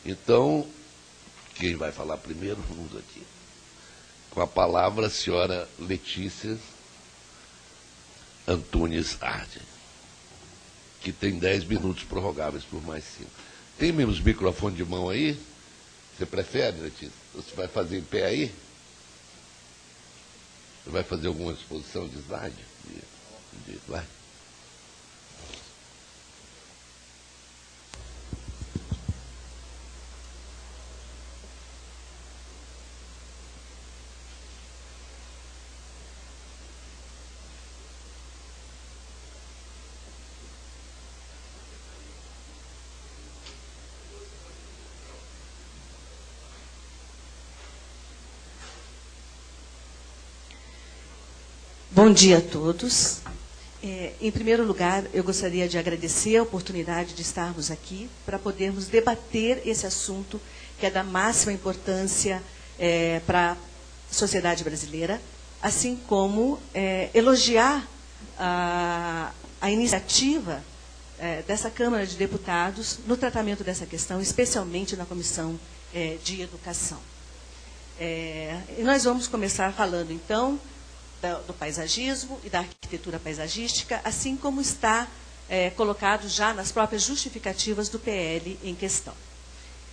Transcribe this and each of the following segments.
Então, quem vai falar primeiro? Vamos aqui. Com a palavra, a senhora Letícia Antunes Arden, que tem 10 minutos prorrogáveis por mais 5. Tem menos microfone de mão aí? Você prefere, Letícia? Você vai fazer em pé aí? Você vai fazer alguma exposição de slide? Vai. Bom dia a todos. Em primeiro lugar, eu gostaria de agradecer a oportunidade de estarmos aqui para podermos debater esse assunto que é da máxima importância para a sociedade brasileira, assim como elogiar a iniciativa dessa Câmara de Deputados no tratamento dessa questão, especialmente na Comissão de Educação. E nós vamos começar falando, então, do paisagismo e da arquitetura paisagística, assim como está colocado já nas próprias justificativas do PL em questão.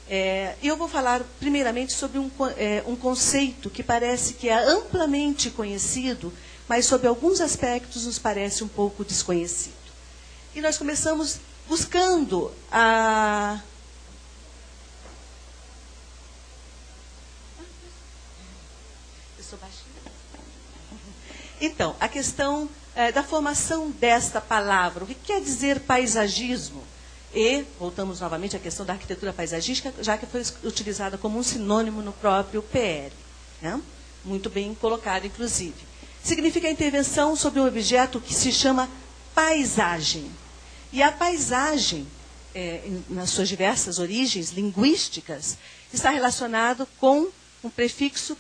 E eu vou falar primeiramente sobre um conceito que parece que é amplamente conhecido, mas sob alguns aspectos nos parece um pouco desconhecido. E nós começamos buscando a... Eu sou baixinha. Então, a questão da formação desta palavra, o que quer dizer paisagismo? E, voltamos novamente à questão da arquitetura paisagística, já que foi utilizada como um sinônimo no próprio PL. Né? Muito bem colocado, inclusive. Significa a intervenção sobre um objeto que se chama paisagem. E a paisagem, nas suas diversas origens linguísticas, está relacionado com um prefixo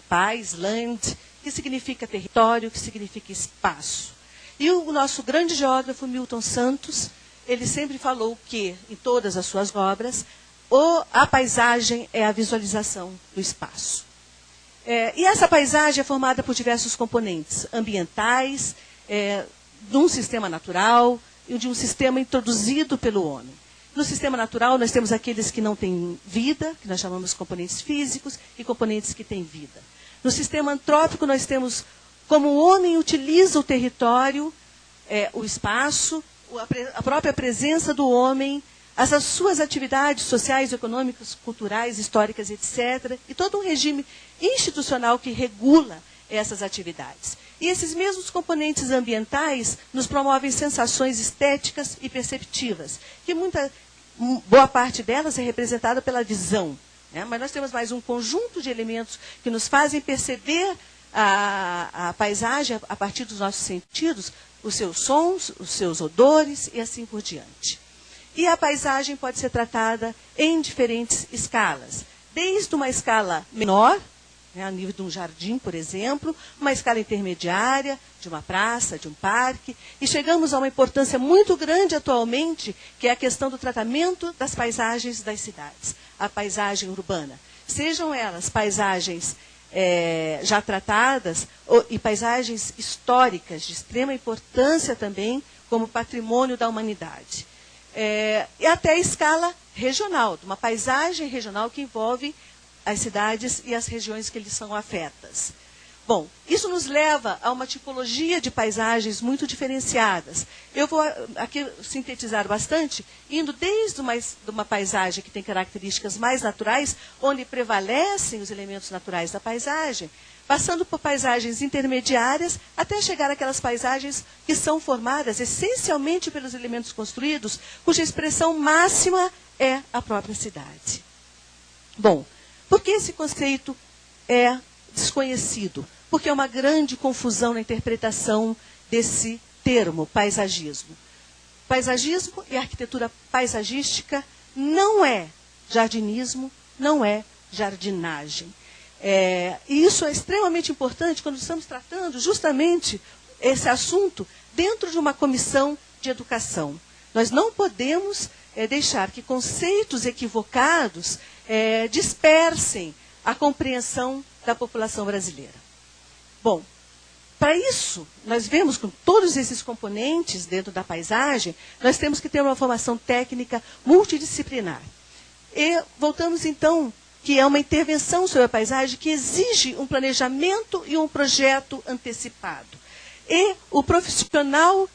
pais, land, que significa território, que significa espaço. E o nosso grande geógrafo, Milton Santos, ele sempre falou que, em todas as suas obras, a paisagem é a visualização do espaço. E essa paisagem é formada por diversos componentes ambientais, de um sistema natural e de um sistema introduzido pelo homem. No sistema natural, nós temos aqueles que não têm vida, que nós chamamos de componentes físicos, e componentes que têm vida. No sistema antrópico, nós temos como o homem utiliza o território, o espaço, a própria presença do homem, as suas atividades sociais, econômicas, culturais, históricas, etc. E todo um regime institucional que regula essas atividades. E esses mesmos componentes ambientais nos promovem sensações estéticas e perceptivas, que boa parte delas é representada pela visão. Mas nós temos mais um conjunto de elementos que nos fazem perceber a paisagem a partir dos nossos sentidos, os seus sons, os seus odores e assim por diante. E a paisagem pode ser tratada em diferentes escalas, desde uma escala menor, a nível de um jardim, por exemplo, uma escala intermediária, de uma praça, de um parque, e chegamos a uma importância muito grande atualmente, que é a questão do tratamento das paisagens das cidades, a paisagem urbana. Sejam elas paisagens já tratadas e paisagens históricas, de extrema importância também, como patrimônio da humanidade. E até a escala regional, de uma paisagem regional que envolve as cidades e as regiões que lhes são afetas. Bom, isso nos leva a uma tipologia de paisagens muito diferenciadas. Eu vou aqui sintetizar bastante, indo desde uma paisagem que tem características mais naturais, onde prevalecem os elementos naturais da paisagem, passando por paisagens intermediárias, até chegar àquelas paisagens que são formadas essencialmente pelos elementos construídos, cuja expressão máxima é a própria cidade. Bom, por que esse conceito é desconhecido? Porque é uma grande confusão na interpretação desse termo, paisagismo. Paisagismo e arquitetura paisagística não é jardinismo, não é jardinagem. E isso é extremamente importante quando estamos tratando justamente esse assunto dentro de uma comissão de educação. Nós não podemos deixar que conceitos equivocados dispersem a compreensão da população brasileira. Bom, para isso, nós vemos com todos esses componentes dentro da paisagem, nós temos que ter uma formação técnica multidisciplinar. E voltamos então, que é uma intervenção sobre a paisagem que exige um planejamento e um projeto antecipado. E o profissional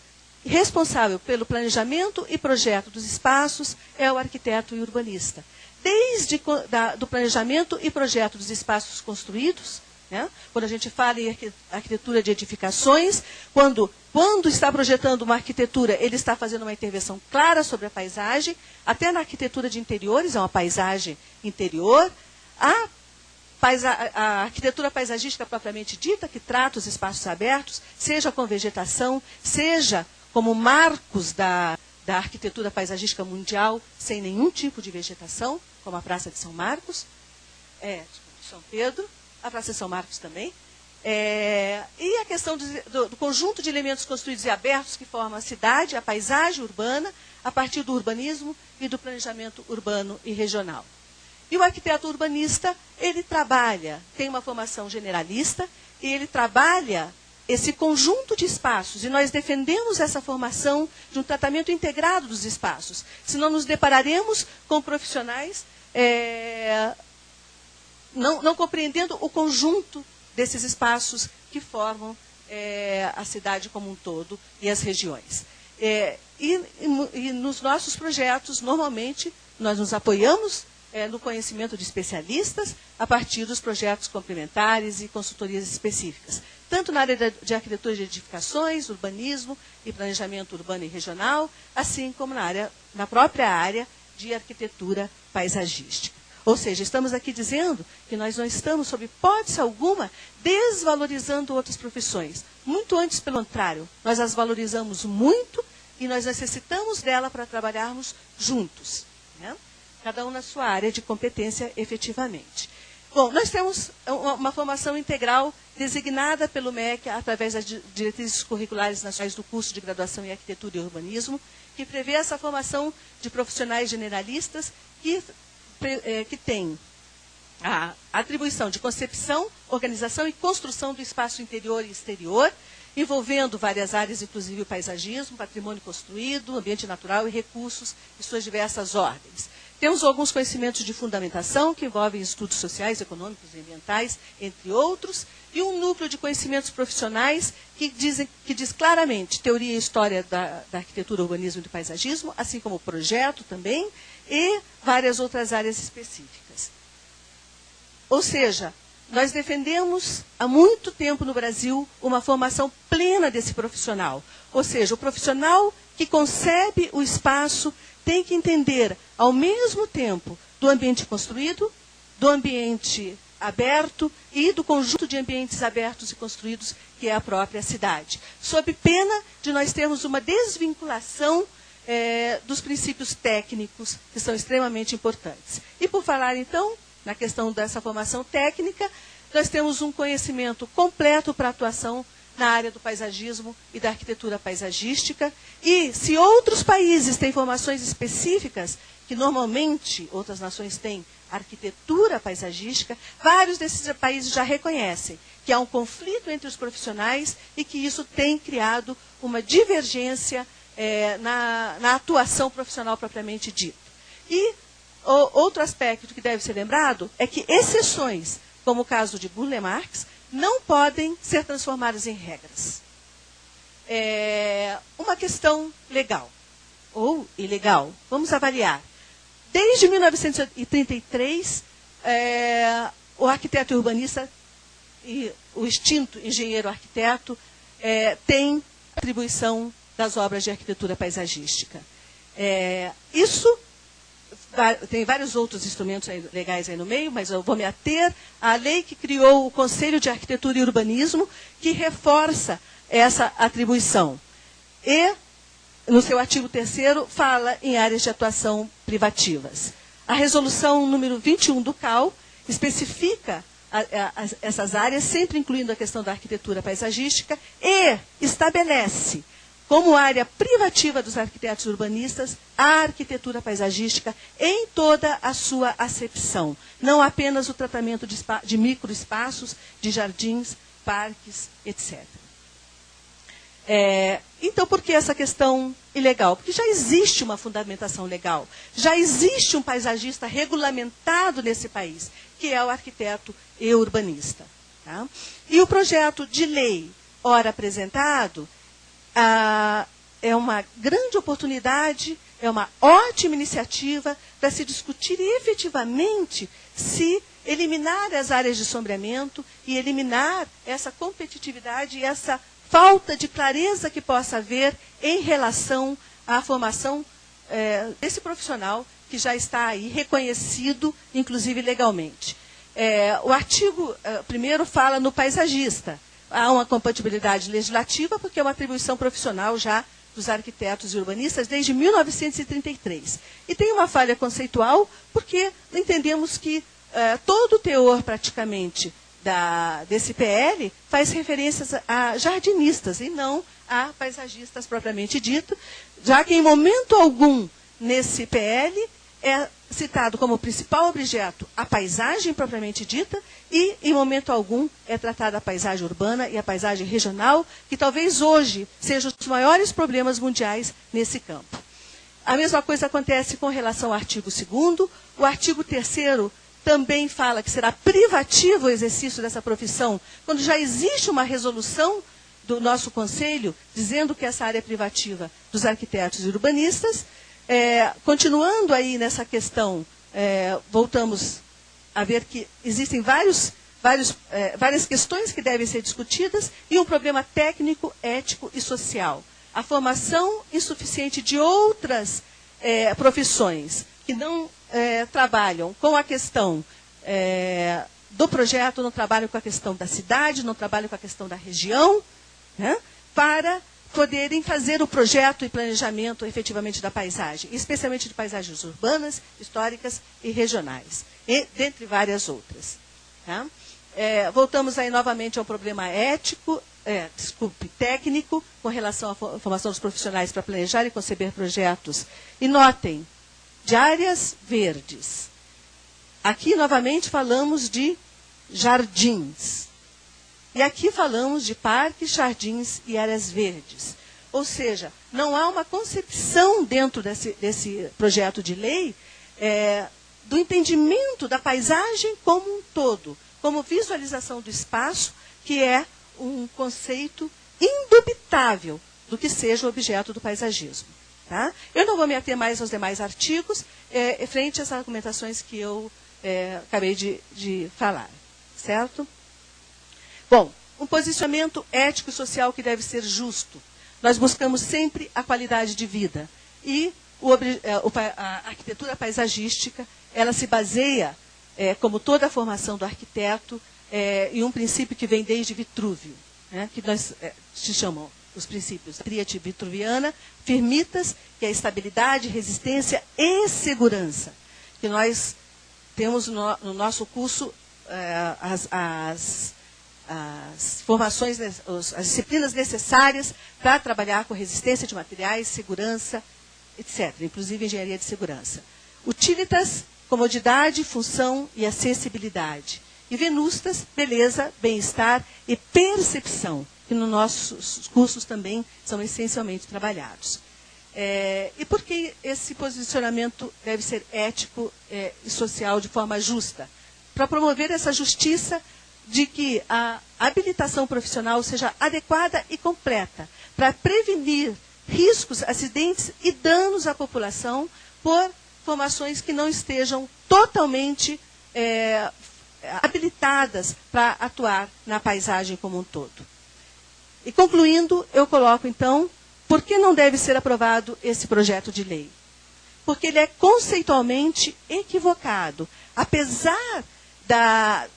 responsável pelo planejamento e projeto dos espaços é o arquiteto e urbanista. Desde do planejamento e projeto dos espaços construídos, né? Quando a gente fala em arquitetura de edificações, quando está projetando uma arquitetura, ele está fazendo uma intervenção clara sobre a paisagem, até na arquitetura de interiores, é uma paisagem interior. A arquitetura paisagística propriamente dita, que trata os espaços abertos, seja com vegetação, seja como marcos da arquitetura paisagística mundial, sem nenhum tipo de vegetação, como a Praça de São Marcos, São Pedro, a Praça de São Marcos também, e a questão do conjunto de elementos construídos e abertos que formam a cidade, a paisagem urbana, a partir do urbanismo e do planejamento urbano e regional. E o arquiteto urbanista, ele trabalha, tem uma formação generalista, e ele trabalha esse conjunto de espaços, e nós defendemos essa formação de um tratamento integrado dos espaços, senão nos depararemos com profissionais não compreendendo o conjunto desses espaços que formam a cidade como um todo e as regiões. E nos nossos projetos, normalmente, nós nos apoiamos no conhecimento de especialistas a partir dos projetos complementares e consultorias específicas, tanto na área de arquitetura de edificações, urbanismo e planejamento urbano e regional, assim como na própria área de arquitetura paisagística. Ou seja, estamos aqui dizendo que nós não estamos, sob hipótese alguma, desvalorizando outras profissões. Muito antes, pelo contrário, nós as valorizamos muito e nós necessitamos dela para trabalharmos juntos, né? Cada um na sua área de competência efetivamente. Bom, nós temos uma formação integral designada pelo MEC através das diretrizes curriculares nacionais do curso de graduação em arquitetura e urbanismo, que prevê essa formação de profissionais generalistas que tem a atribuição de concepção, organização e construção do espaço interior e exterior, envolvendo várias áreas, inclusive o paisagismo, patrimônio construído, ambiente natural e recursos em suas diversas ordens. Temos alguns conhecimentos de fundamentação, que envolvem estudos sociais, econômicos e ambientais, entre outros, e um núcleo de conhecimentos profissionais que diz claramente teoria e história da arquitetura, urbanismo e do paisagismo, assim como o projeto também, e várias outras áreas específicas. Ou seja, nós defendemos há muito tempo no Brasil uma formação plena desse profissional. Ou seja, o profissional que concebe o espaço tem que entender, ao mesmo tempo, do ambiente construído, do ambiente aberto e do conjunto de ambientes abertos e construídos que é a própria cidade. Sob pena de nós termos uma desvinculação dos princípios técnicos, que são extremamente importantes. E por falar, então, na questão dessa formação técnica, nós temos um conhecimento completo para atuação na área do paisagismo e da arquitetura paisagística. E se outros países têm formações específicas, que normalmente outras nações têm arquitetura paisagística, vários desses países já reconhecem que há um conflito entre os profissionais e que isso tem criado uma divergência na atuação profissional propriamente dita. E outro aspecto que deve ser lembrado é que exceções, como o caso de Burle Marx, não podem ser transformadas em regras. Uma questão legal ou ilegal. Vamos avaliar. Desde 1933, o arquiteto e urbanista e o extinto engenheiro arquiteto tem atribuição das obras de arquitetura paisagística. Isso tem vários outros instrumentos legais aí no meio, mas eu vou me ater à lei que criou o Conselho de Arquitetura e Urbanismo, que reforça essa atribuição. E, no seu artigo 3º, fala em áreas de atuação privativas. A resolução número 21 do CAL especifica essas áreas, sempre incluindo a questão da arquitetura paisagística, e estabelece como área privativa dos arquitetos urbanistas, a arquitetura paisagística em toda a sua acepção, não apenas o tratamento de microespaços, de jardins, parques, etc. Então, por que essa questão ilegal? Porque já existe uma fundamentação legal, já existe um paisagista regulamentado nesse país, que é o arquiteto e urbanista. Tá? E o projeto de lei, ora apresentado, é uma grande oportunidade, é uma ótima iniciativa para se discutir efetivamente se eliminar as áreas de sombreamento e eliminar essa competitividade e essa falta de clareza que possa haver em relação à formação desse profissional que já está aí reconhecido, inclusive legalmente. O artigo 1º fala no paisagista. Há uma compatibilidade legislativa, porque é uma atribuição profissional já dos arquitetos e urbanistas desde 1933. E tem uma falha conceitual, porque entendemos que todo o teor, praticamente, desse PL faz referências a jardinistas e não a paisagistas propriamente dito, já que em momento algum nesse PL é citado como principal objeto a paisagem propriamente dita e, em momento algum, é tratada a paisagem urbana e a paisagem regional, que talvez hoje sejam os maiores problemas mundiais nesse campo. A mesma coisa acontece com relação ao artigo 2º. O artigo 3º também fala que será privativo o exercício dessa profissão, quando já existe uma resolução do nosso Conselho dizendo que essa área é privativa dos arquitetos e urbanistas. Continuando aí nessa questão, voltamos a ver que existem várias questões que devem ser discutidas e um problema técnico, ético e social. A formação insuficiente de outras profissões que não trabalham com a questão do projeto, não trabalham com a questão da cidade, não trabalham com a questão da região, né, para poderem fazer o projeto e planejamento efetivamente da paisagem, especialmente de paisagens urbanas, históricas e regionais, e dentre várias outras. Tá? Voltamos aí novamente ao problema técnico, com relação à formação dos profissionais para planejar e conceber projetos. E notem, de áreas verdes. Aqui, novamente, falamos de jardins. E aqui falamos de parques, jardins e áreas verdes. Ou seja, não há uma concepção dentro desse projeto de lei do entendimento da paisagem como um todo, como visualização do espaço, que é um conceito indubitável do que seja o objeto do paisagismo. Tá? Eu não vou me ater mais aos demais artigos, frente às argumentações que eu acabei de falar. Certo? Bom, um posicionamento ético e social que deve ser justo. Nós buscamos sempre a qualidade de vida. E a arquitetura paisagística, ela se baseia, como toda a formação do arquiteto, em um princípio que vem desde Vitrúvio, né, que nós se chamam os princípios tríade vitruviana, firmitas, que é estabilidade, resistência e segurança. Que nós temos no nosso curso as formações, as disciplinas necessárias para trabalhar com resistência de materiais, segurança, etc., inclusive engenharia de segurança. Utilitas, comodidade, função e acessibilidade. E venustas, beleza, bem-estar e percepção, que nos nossos cursos também são essencialmente trabalhados. E por que esse posicionamento deve ser ético e social de forma justa? Para promover essa justiça de que a habilitação profissional seja adequada e completa, para prevenir riscos, acidentes e danos à população por formações que não estejam totalmente habilitadas para atuar na paisagem como um todo. E concluindo, eu coloco então, por que não deve ser aprovado esse projeto de lei? Porque ele é conceitualmente equivocado. Apesar da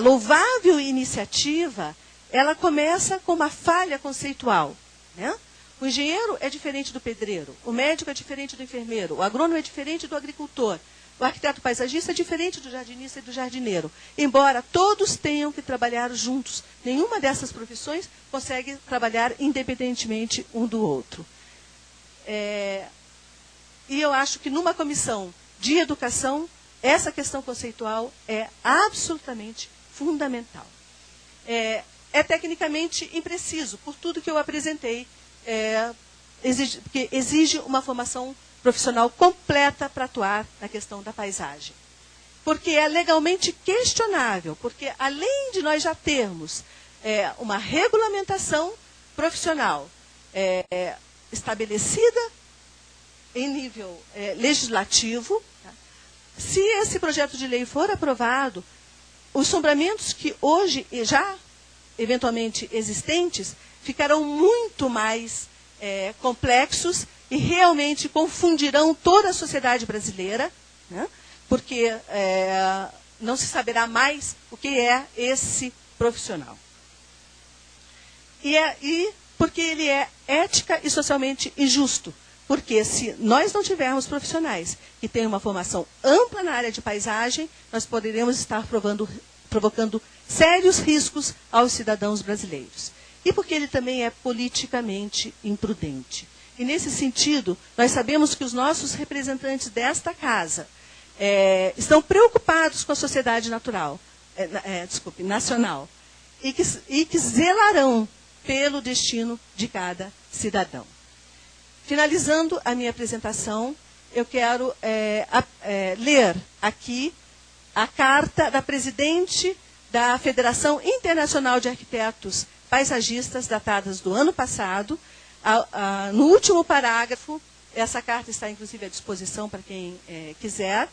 louvável iniciativa, ela começa com uma falha conceitual, né? O engenheiro é diferente do pedreiro, o médico é diferente do enfermeiro, o agrônomo é diferente do agricultor, o arquiteto paisagista é diferente do jardinista e do jardineiro. Embora todos tenham que trabalhar juntos, nenhuma dessas profissões consegue trabalhar independentemente um do outro. E eu acho que numa comissão de educação, essa questão conceitual é absolutamente fundamental. É tecnicamente impreciso, por tudo que eu apresentei, porque exige uma formação profissional completa para atuar na questão da paisagem. Porque é legalmente questionável, porque além de nós já termos uma regulamentação profissional estabelecida em nível legislativo, tá? Se esse projeto de lei for aprovado, os sombramentos que hoje já eventualmente existentes ficarão muito mais complexos e realmente confundirão toda a sociedade brasileira, né? Porque não se saberá mais o que é esse profissional. E porque ele é ética e socialmente injusto. Porque se nós não tivermos profissionais que tenham uma formação ampla na área de paisagem, nós poderemos estar provocando sérios riscos aos cidadãos brasileiros. E porque ele também é politicamente imprudente. E nesse sentido, nós sabemos que os nossos representantes desta casa estão preocupados com a sociedade nacional e que zelarão pelo destino de cada cidadão. Finalizando a minha apresentação, eu quero ler aqui a carta da presidente da Federação Internacional de Arquitetos Paisagistas, datadas do ano passado. No último parágrafo, essa carta está inclusive à disposição para quem quiser.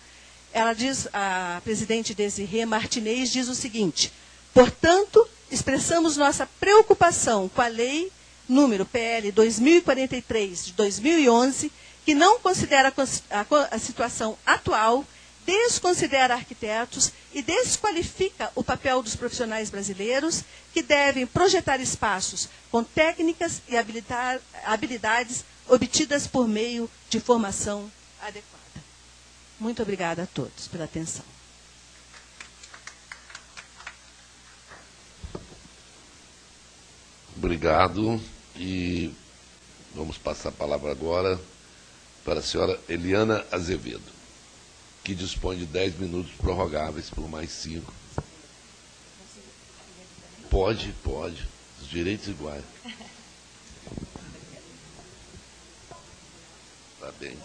Ela diz, a presidente Desirê Martinez diz o seguinte: portanto, expressamos nossa preocupação com a lei número PL 2043 de 2011, que não considera a situação atual, desconsidera arquitetos e desqualifica o papel dos profissionais brasileiros que devem projetar espaços com técnicas e habilidades obtidas por meio de formação adequada. Muito obrigada a todos pela atenção. Obrigado. E vamos passar a palavra agora para a senhora Eliana Azevedo, que dispõe de 10 minutos prorrogáveis por mais 5. Pode. Os direitos iguais. Parabéns.